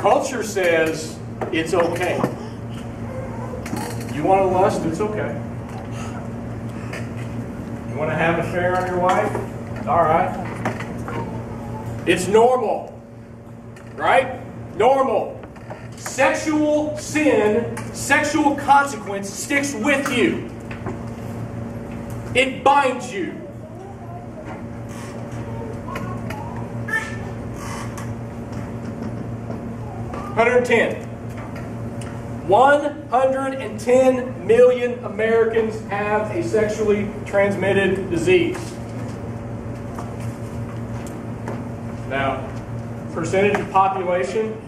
Culture says it's okay. You want to lust? It's okay. You want to have an affair on your wife? All right. It's normal. Right? Normal. Sexual sin, sexual consequence sticks with you. It binds you. $110 million Americans have a sexually transmitted disease. Now, percentage of population,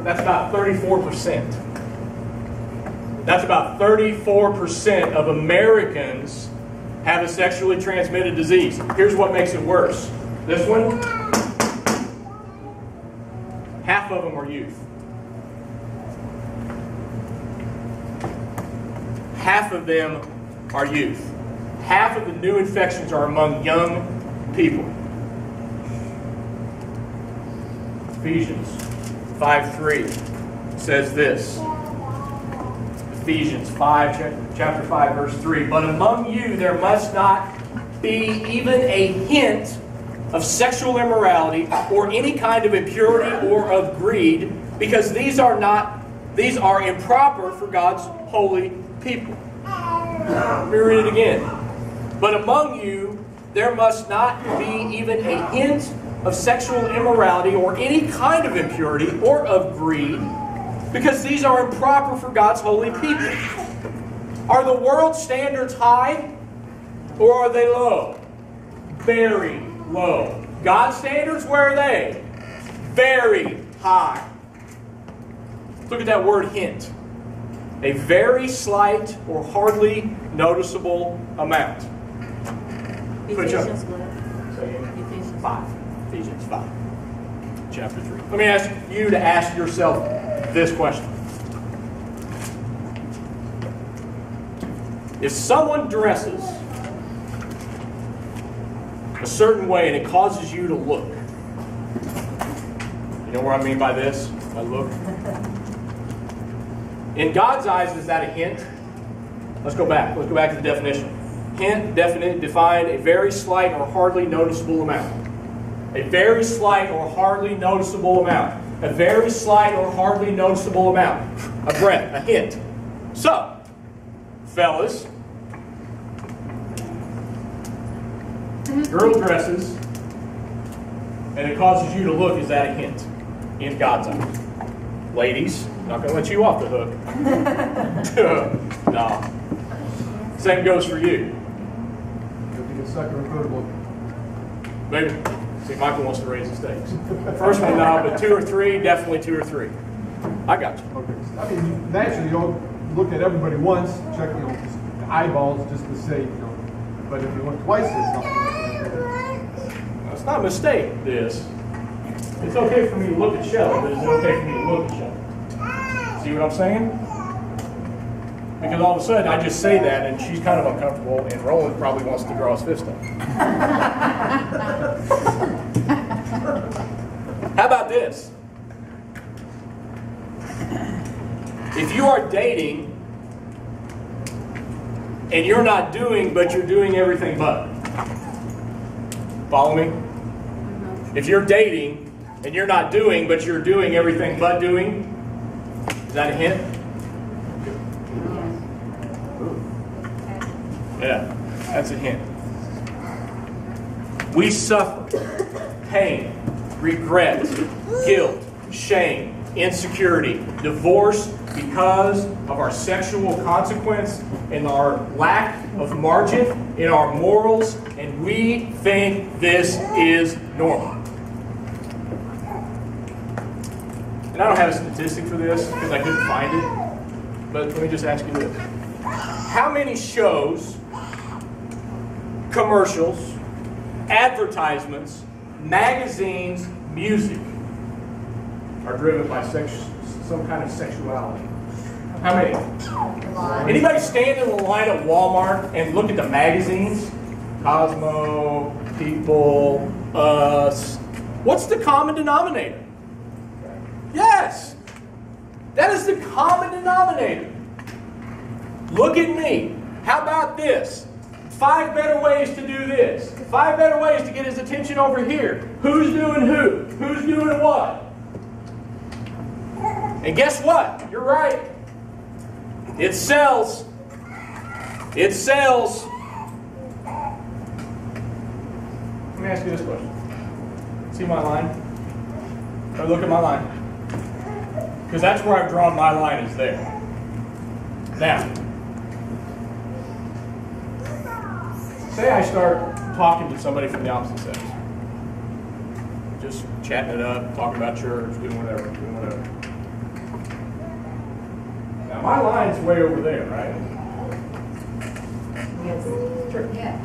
that's about 34%. That's about 34% of Americans have a sexually transmitted disease. Here's what makes it worse. This one, half of them are youth. Half of them are youth. Half of the new infections are among young people. Ephesians 5:3 says this. Ephesians 5, chapter 5, verse 3. But among you there must not be even a hint of sexual immorality or any kind of impurity or of greed, because these are improper for God's holy people. Let me read it again. But among you there must not be even a hint of sexual immorality or any kind of impurity or of greed, because these are improper for God's holy people. Are the world's standards high or are they low? Very low. God's standards, where are they? Very high. Look at that word hint. A very slight or hardly noticeable amount. Ephesians 5. Ephesians 5. Chapter 3. Let me ask you to ask yourself this question. If someone dresses a certain way and it causes you to look, you know what I mean by this? By look? In God's eyes, is that a hint? Let's go back. Let's go back to the definition. Hint, defined a very slight or hardly noticeable amount. A very slight or hardly noticeable amount. A very slight or hardly noticeable amount. A breath, a hint. So, fellas, girl dresses, and it causes you to look, is that a hint? In God's eyes. Ladies, not going to let you off the hook. No. Same goes for you. Maybe. See, Michael wants to raise the stakes. First one, no, but 2 or 3, definitely 2 or 3. I got you. Okay. I mean, naturally, you don't look at everybody once, check, just the eyeballs just to say, but if you look twice, it's something. It's not a mistake, this. It's okay for me to look at Shelly, but it's okay for me to look at Shelly. See what I'm saying? Because all of a sudden, I just say that, and she's kind of uncomfortable, and Roland probably wants to draw his fist up. How about this? If you are dating, and you're not doing, but you're doing everything but. Follow me? If you're dating, and you're not doing, but you're doing everything but doing, is that a hint? Yeah, that's a hint. We suffer pain, regret, guilt, shame, insecurity, divorce because of our sexual consequence and our lack of margin in our morals, and we think this is normal. And I don't have a statistic for this because I couldn't find it, but let me just ask you this. How many shows, commercials, advertisements, magazines, music are driven by some kind of sexuality? How many? Anybody stand in the line at Walmart and look at the magazines? Cosmo, People, Us. What's the common denominator? Yeah, Yes. That is the common denominator. Look at me. How about this? 5 better ways to do this. 5 better ways to get his attention over here. Who's doing who? Who's doing what? And guess what? You're right. It sells. It sells. Let me ask you this question. See my line? Or look at my line. Because that's where I've drawn my line is there. Now, say I start talking to somebody from the opposite sex. Just chatting it up, talking about church, doing whatever. Now my line's way over there, right? Yes. Sure. Yeah.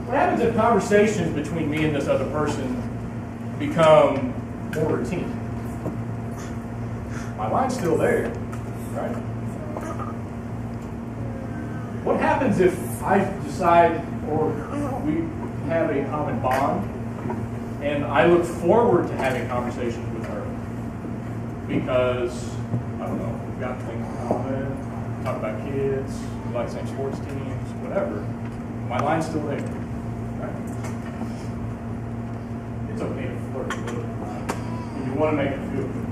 What happens if conversations between me and this other person become more routine? My line's still there, right? What happens if I decide, or we have a common bond, and I look forward to having conversations with her? Because, I don't know, we've got things in common, talk about kids, we like the same sports teams, whatever. My line's still there, right? It's okay to flirt a little bit when you want to make it feel good.